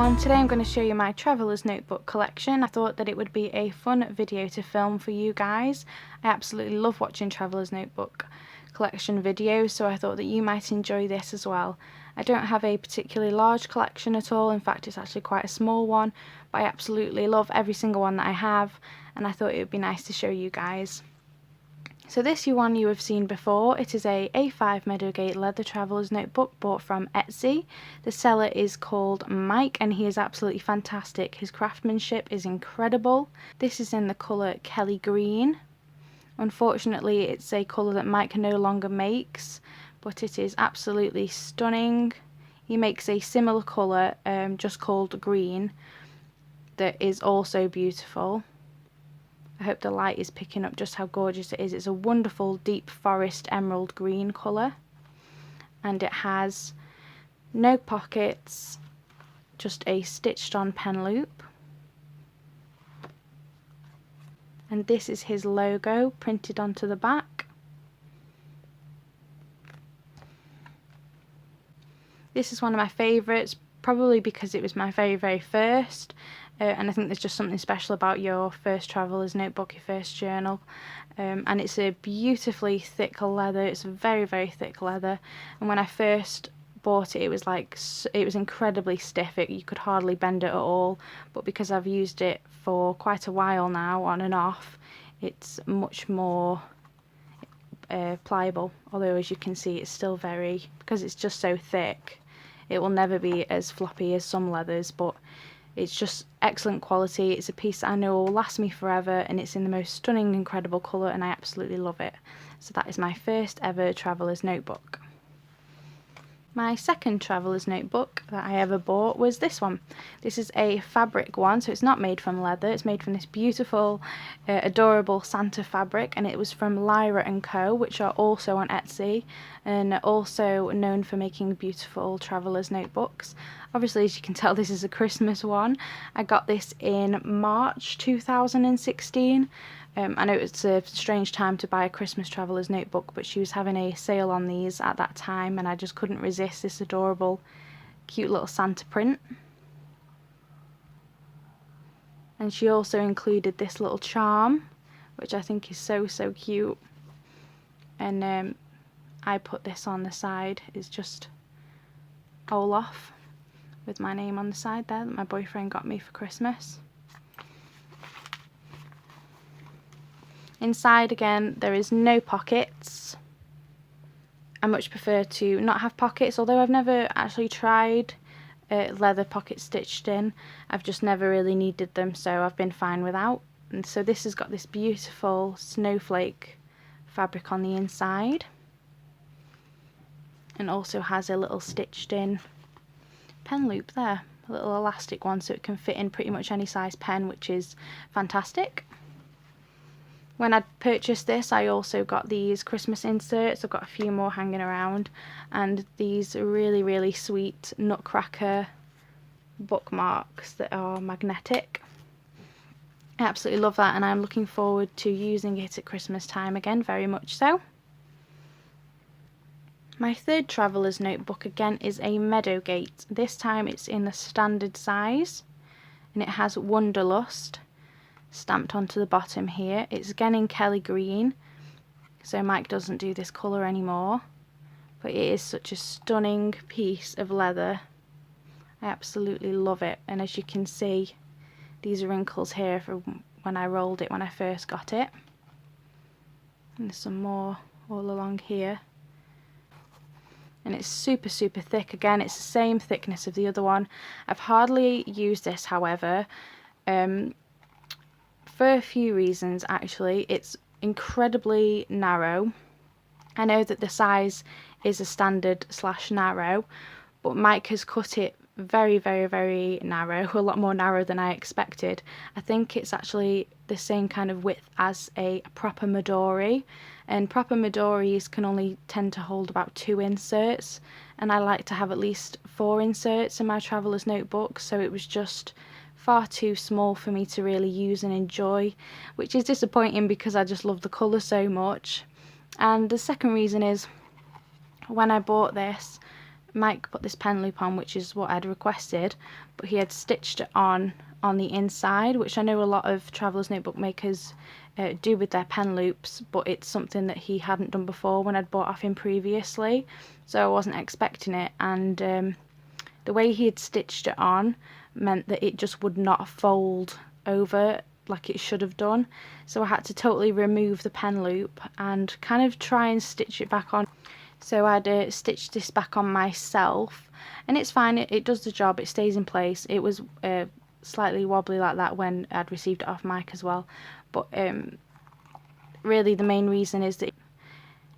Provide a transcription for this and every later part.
everyone, today I'm going to show you my Traveller's Notebook collection. I thought that it would be a fun video to film for you guys. I absolutely love watching Traveller's Notebook collection videos, so I thought that you might enjoy this as well. I don't have a particularly large collection at all, in fact it's actually quite a small one, but I absolutely love every single one that I have, and I thought it would be nice to show you guys. So this one you have seen before. It is a A5 Meadow Gate leather traveller's notebook bought from Etsy. The seller is called Mike and he is absolutely fantastic. His craftsmanship is incredible. This is in the colour Kelly Green. Unfortunately it's a colour that Mike no longer makes, but it is absolutely stunning. He makes a similar colour just called green that is also beautiful. I hope the light is picking up just how gorgeous it is. It's a wonderful deep forest emerald green colour, and it has no pockets, just a stitched on pen loop, and this is his logo printed onto the back. This is one of my favourites, probably because it was my very first. And I think there's just something special about your first traveller's notebook, your first journal. And it's a beautifully thick leather. It's very thick leather. And when I first bought it, it was incredibly stiff. You could hardly bend it at all. But because I've used it for quite a while now, on and off, it's much more pliable. Although, as you can see, it's still because it's just so thick, it will never be as floppy as some leathers, but it's just excellent quality. It's a piece that I know will last me forever, and it's in the most stunning, incredible colour, and I absolutely love it. So that is my first ever traveller's notebook. My second traveller's notebook that I ever bought was this one. This is a fabric one, so it's not made from leather. It's made from this beautiful, adorable Santa fabric, and it was from Lyra & Co, which are also on Etsy and also known for making beautiful traveller's notebooks. Obviously, as you can tell, this is a Christmas one. I got this in March 2016. I know it's a strange time to buy a Christmas traveller's notebook, but she was having a sale on these at that time and I just couldn't resist this adorable, cute little Santa print. And she also included this little charm, which I think is so cute. And I put this on the side. It's just Olaf with my name on the side there that my boyfriend got me for Christmas. Inside, again, there is no pockets. I much prefer to not have pockets, although I've never actually tried leather pockets stitched in. I've just never really needed them, so I've been fine without. And so this has got this beautiful snowflake fabric on the inside, and also has a little stitched in pen loop there, a little elastic one, so it can fit in pretty much any size pen, which is fantastic. When I purchased this, I also got these Christmas inserts. I've got a few more hanging around, and these really sweet Nutcracker bookmarks that are magnetic. I absolutely love that, and I'm looking forward to using it at Christmas time again, very much so. My third traveller's notebook again is a Meadow Gate. This time it's in the standard size, and it has Wanderlust stamped onto the bottom here. It's again in Kelly Green, so Mike doesn't do this colour anymore, but it is such a stunning piece of leather. I absolutely love it, and as you can see, these wrinkles here from when I rolled it when I first got it, and there's some more all along here. And it's super thick. Again, it's the same thickness of the other one. I've hardly used this, however, for a few reasons actually. It's incredibly narrow. I know that the size is a standard / narrow, but Mike has cut it very narrow, a lot more narrow than I expected. I think it's actually the same kind of width as a proper Midori, and proper Midoris can only tend to hold about 2 inserts, and I like to have at least 4 inserts in my traveller's notebook, so it was just far too small for me to really use and enjoy, which is disappointing because I just love the colour so much. And the second reason is, when I bought this, Mike put this pen loop on, which is what I'd requested, but he had stitched it on the inside, which I know a lot of Traveller's Notebook makers do with their pen loops, but it's something that he hadn't done before when I'd bought off him previously, so I wasn't expecting it. And the way he had stitched it on meant that it just would not fold over like it should have done, so I had to totally remove the pen loop and kind of try and stitch it back on. So I'd stitched this back on myself, and it's fine, it does the job, it stays in place. It was slightly wobbly like that when I'd received it off Mike as well, but really the main reason is that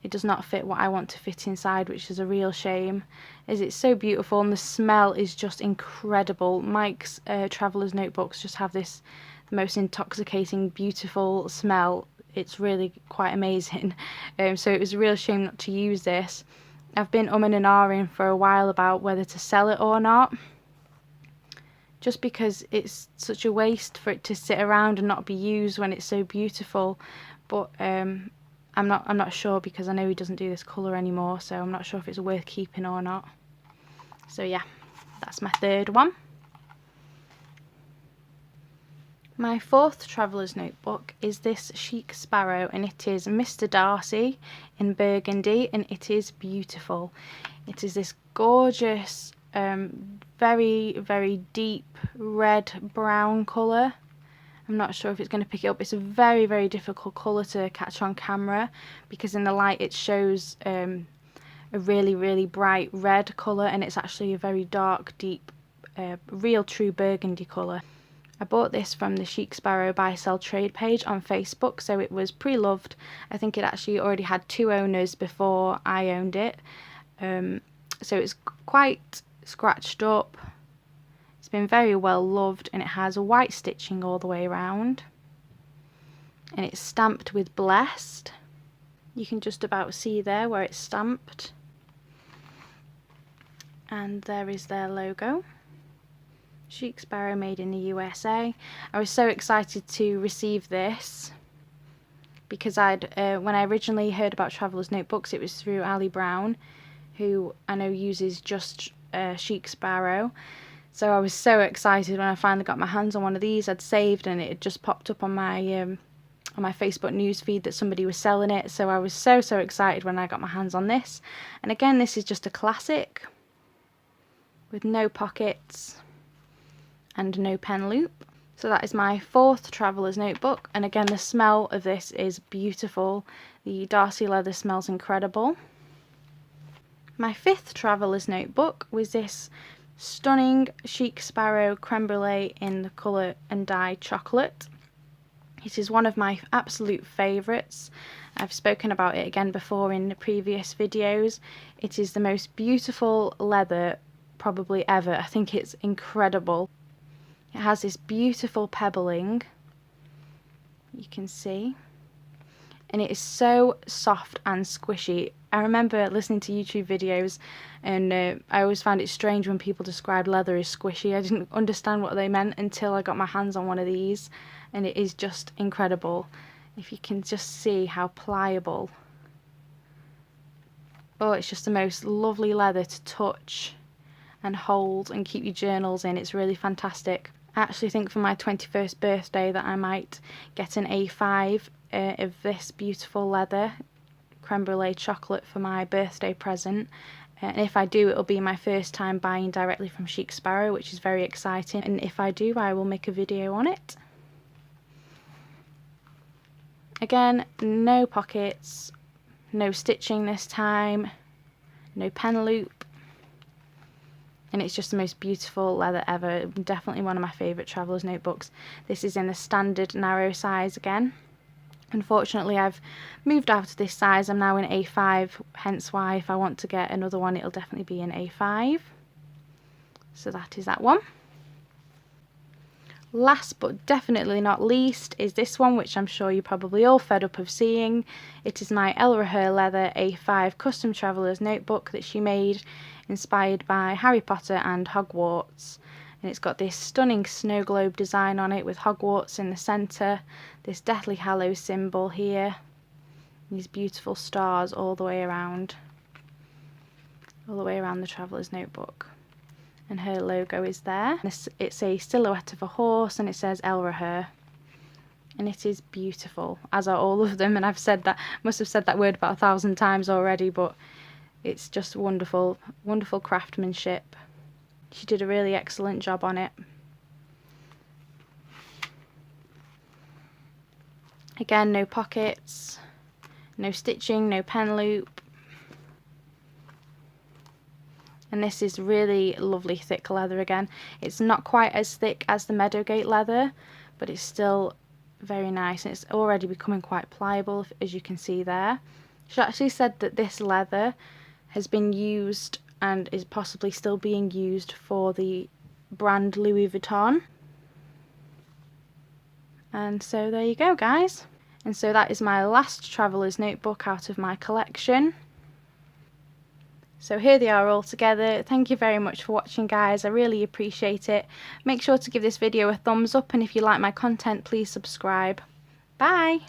it does not fit what I want to fit inside, which is a real shame, as it's so beautiful and the smell is just incredible. Mike's Traveller's Notebooks just have this most intoxicating, beautiful smell. It's really quite amazing. So it was a real shame not to use this. I've been umming and ahhing for a while about whether to sell it or not, just because it's such a waste for it to sit around and not be used when it's so beautiful. But I'm not sure, because I know he doesn't do this colour anymore, so I'm not sure if it's worth keeping or not. So yeah, that's my third one. My fourth Traveller's Notebook is this Chic Sparrow, and it is Mr Darcy in burgundy, and it is beautiful. It is this gorgeous, very, very deep red brown colour. I'm not sure if it's going to pick it up. It's a very, very difficult colour to catch on camera, because in the light it shows a really, really bright red colour, and it's actually a very dark, deep, real true burgundy colour. I bought this from the Chic Sparrow buy sell trade page on Facebook, so it was pre-loved. I think it actually already had 2 owners before I owned it, so it's quite scratched up. It's been very well loved, and it has a white stitching all the way around, and it's stamped with blessed. You can just about see there where it's stamped, and there is their logo. Chic Sparrow, made in the USA. I was so excited to receive this, because when I originally heard about Traveller's Notebooks, it was through Ali Brown, who I know uses just Chic Sparrow. So I was so excited when I finally got my hands on one of these. I'd saved, and it had just popped up on my Facebook newsfeed that somebody was selling it. So I was so excited when I got my hands on this. And again, this is just a classic with no pockets and no pen loop. So that is my fourth Traveller's Notebook, and again the smell of this is beautiful. The Darcy leather smells incredible. My fifth Traveller's Notebook was this stunning Chic Sparrow Creme Brulee in the colour and dye chocolate. It is one of my absolute favourites. I've spoken about it again before in the previous videos. It is the most beautiful leather probably ever. I think it's incredible. It has this beautiful pebbling, you can see, and it is so soft and squishy. I remember listening to YouTube videos, and I always found it strange when people described leather as squishy. I didn't understand what they meant until I got my hands on one of these, and it is just incredible. If you can just see how pliable. Oh, it's just the most lovely leather to touch and hold and keep your journals in. It's really fantastic. I actually think for my 21st birthday that I might get an A5 of this beautiful leather Creme Brulee chocolate for my birthday present, and if I do, it'll be my first time buying directly from Chic Sparrow, which is very exciting, and if I do, I will make a video on it. Again, no pockets, no stitching this time, no pen loop, and it's just the most beautiful leather ever. Definitely one of my favourite Traveller's Notebooks. This is in the standard narrow size again. Unfortunately, I've moved out of this size. I'm now in A5, hence why if I want to get another one, it'll definitely be in A5. So that is that one. Last but definitely not least is this one, which I'm sure you're probably all fed up of seeing. It is my Ella Her Leather A5 custom Traveller's Notebook that she made, inspired by Harry Potter and Hogwarts. And it's got this stunning snow globe design on it with Hogwarts in the centre, this Deathly Hallows symbol here, these beautiful stars all the way around. all the way around the traveller's notebook. And her logo is there. It's a silhouette of a horse and it says El Rahur. And it is beautiful, as are all of them, and I've said that, must have said that word about 1,000 times already, but it's just wonderful, wonderful craftsmanship. She did a really excellent job on it. Again, no pockets, no stitching, no pen loop. And this is really lovely thick leather again. It's not quite as thick as the Meadow Gate leather, but it's still very nice, and it's already becoming quite pliable, as you can see there. She actually said that this leather has been used and is possibly still being used for the brand Louis Vuitton. And so there you go, guys. And so that is my last traveller's notebook out of my collection. So here they are all together. Thank you very much for watching, guys. I really appreciate it. Make sure to give this video a thumbs up, and if you like my content, please subscribe. Bye!